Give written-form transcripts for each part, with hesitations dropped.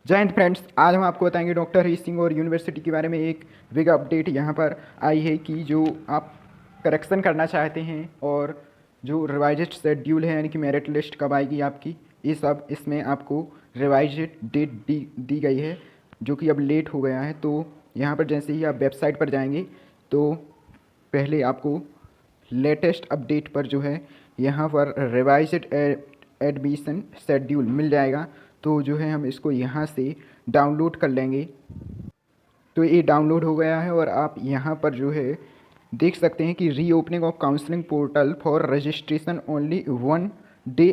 जय हिंद फ्रेंड्स। आज हम आपको बताएंगे डॉक्टर हरीश सिंह और यूनिवर्सिटी के बारे में एक बिग अपडेट यहाँ पर आई है कि जो आप करेक्शन करना चाहते हैं और जो रिवाइज्ड शेड्यूल है यानी कि मेरिट लिस्ट कब आएगी आपकी, ये सब इसमें आपको रिवाइज्ड डेट दी गई है जो कि अब लेट हो गया है। तो यहाँ पर जैसे ही आप वेबसाइट पर जाएंगे तो पहले आपको लेटेस्ट अपडेट पर जो है यहाँ पर रिवाइज्ड एडमिशन शेड्यूल मिल जाएगा। तो जो है हम इसको यहाँ से डाउनलोड कर लेंगे। तो ये डाउनलोड हो गया है और आप यहाँ पर जो है देख सकते हैं कि reopening of counselling portal for registration only 1 day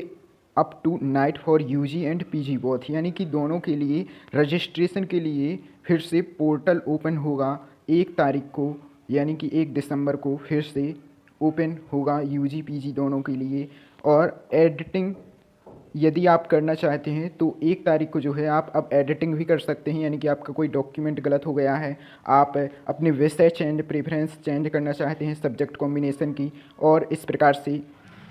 up to night for UG and PG both, यानी कि दोनों के लिए रजिस्ट्रेशन के लिए फिर से पोर्टल ओपन होगा 1 तारीख को, यानी कि 1 दिसंबर को फिर से ओपन होगा यूजी पीजी दोनों के लिए। और एडिटिंग यदि आप करना चाहते हैं तो 1 तारीख को जो है आप अब एडिटिंग भी कर सकते हैं, यानी कि आपका कोई डॉक्यूमेंट गलत हो गया है, आप अपने विषय चेंज प्रेफरेंस चेंज करना चाहते हैं सब्जेक्ट कॉम्बिनेशन की, और इस प्रकार से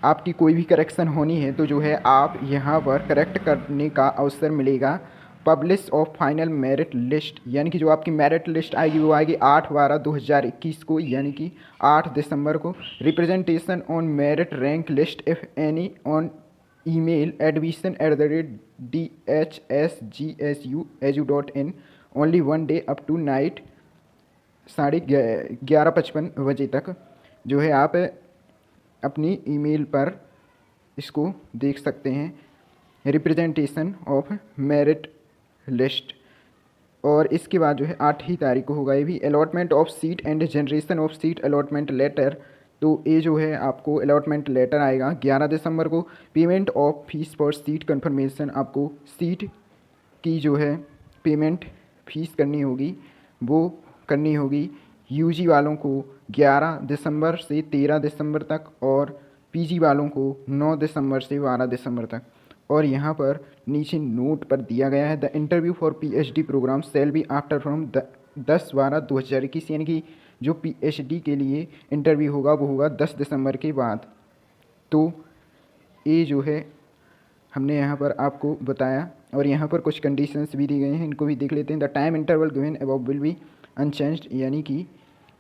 आपकी कोई भी करेक्शन होनी है तो जो है आप यहाँ पर करेक्ट करने का अवसर मिलेगा। Publish of final merit list, यानी कि जो आपकी मेरिट लिस्ट आएगी वो आएगी 8/12/2021 को, यानी कि 8 दिसंबर को। Representation on merit rank list if any on email admission@dhsgsu.in only 1 day up to night 11:55 बजे तक जो है आप अपनी ईमेल पर इसको देख सकते हैं, रिप्रेजेंटेशन ऑफ मेरिट लिस्ट। और इसके बाद जो है 8 ही तारीख को होगा ये भी। Allotment of seat and generation of seat allotment letter, तो ये जो है आपको अलॉटमेंट लेटर आएगा 11 दिसंबर को। Payment of fees for seat confirmation, आपको सीट की जो है पेमेंट फीस करनी होगी वो करनी होगी यूजी वालों को 11 दिसंबर से 13 दिसंबर तक और पीजी वालों को 9 दिसंबर से 12 दिसंबर तक। और यहाँ पर नीचे नोट पर दिया गया है the interview for PhD programme shall be after from 10/12/2021, यानी कि जो पीएचडी के लिए इंटरव्यू होगा वो होगा 10 दिसंबर के बाद। तो ये जो है हमने यहाँ पर आपको बताया और यहाँ पर कुछ कंडीशंस भी दी गई हैं, इनको भी देख लेते हैं। The time interval given above will be unchanged, यानी कि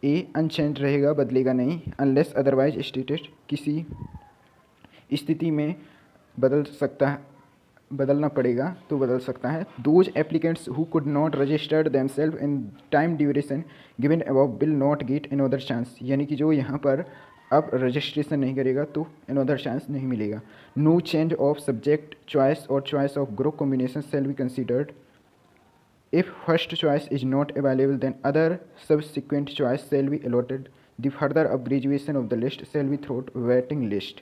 ए अनचेंज रहेगा, बदलेगा नहीं। अनलेस अदरवाइज स्टेटेड, किसी स्थिति में बदलना पड़ेगा तो बदल सकता है। Those applicants who could not registered themselves in time duration given above will not get another chance, यानी कि जो यहाँ पर अब रजिस्ट्रेशन नहीं करेगा तो अनदर चांस नहीं मिलेगा। No change of subject choice और choice of group combination shall be considered. If first choice is not available, then other subsequent choice shall be allotted. The further up graduation of the list shall be through waiting list,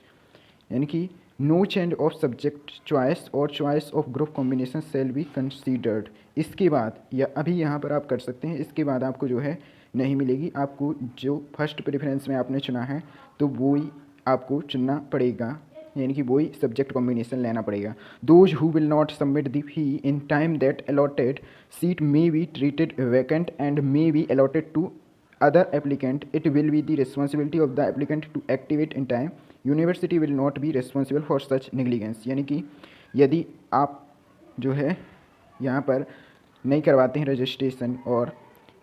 यानी कि no change of subject choice और choice of group combination shall be considered. इसके बाद या अभी यहाँ पर आप कर सकते हैं, इसके बाद आपको जो है नहीं मिलेगी। आपको जो फर्स्ट प्रेफरेंस में आपने चुना है तो वो ही आपको चुनना पड़ेगा, यानी कि वही सब्जेक्ट कॉम्बिनेशन लेना पड़ेगा। Those who will not submit the fee in time that allotted seat may be treated vacant and may be allotted to other applicant. It will be the responsibility of the applicant to activate in time. University will not be responsible for such negligence, यानी कि यदि आप जो है यहाँ पर नहीं करवाते हैं रजिस्ट्रेशन और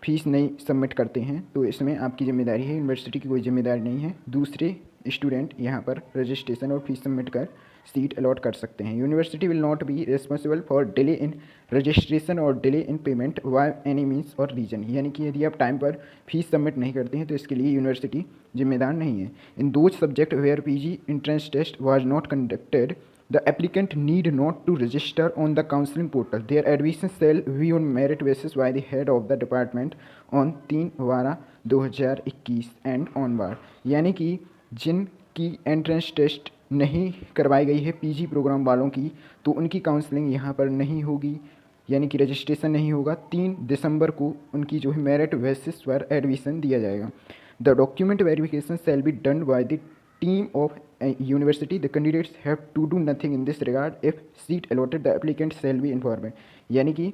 फीस नहीं सबमिट करते हैं तो इसमें आपकी जिम्मेदारी है, यूनिवर्सिटी की कोई जिम्मेदारी नहीं है। दूसरे स्टूडेंट यहाँ पर रजिस्ट्रेशन और फीस सबमिट कर सीट अलॉट कर सकते हैं। University will not be responsible for delay in registration और delay in payment by any means और रीजन, यानी कि यदि आप टाइम पर फीस सबमिट नहीं करते हैं तो इसके लिए यूनिवर्सिटी जिम्मेदार नहीं है। In those subject where PG entrance test was not conducted, the applicant need not to register on the counseling portal. Their admission shall be on merit basis by the head of the department on 3/12/2021 and onward, यानी कि जिनकी entrance test नहीं करवाई गई है PG programme वालों की तो उनकी काउंसलिंग यहाँ पर नहीं होगी, यानी कि रजिस्ट्रेशन नहीं होगा। 3 दिसंबर को उनकी जो है मेरिट बेसिस पर एडमिशन दिया जाएगा। The document verification shall be done by the team of a university. The candidates have to do nothing in this regard. If seat allotted, the applicant shall be informed. यानी कि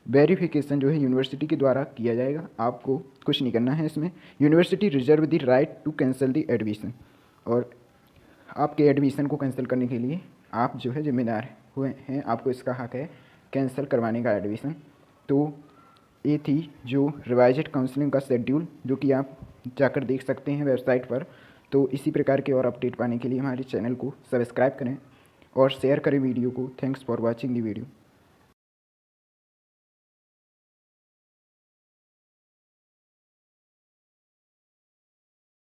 verification जो है university के द्वारा किया जाएगा, आपको कुछ नहीं करना है इसमें। University reserve the right to cancel the admission, और आपके एडमिशन को कैंसिल करने के लिए आप जो है जिम्मेदार हुए हैं, आपको इसका हक है कैंसिल करवाने का एडमिशन। तो ये थी जो रिवाइज्ड काउंसलिंग का शेड्यूल, जो कि आप जाकर देख सकते हैं वेबसाइट पर। तो इसी प्रकार के और अपडेट पाने के लिए हमारे चैनल को सब्सक्राइब करें और शेयर करें वीडियो को। Thanks for watching the video.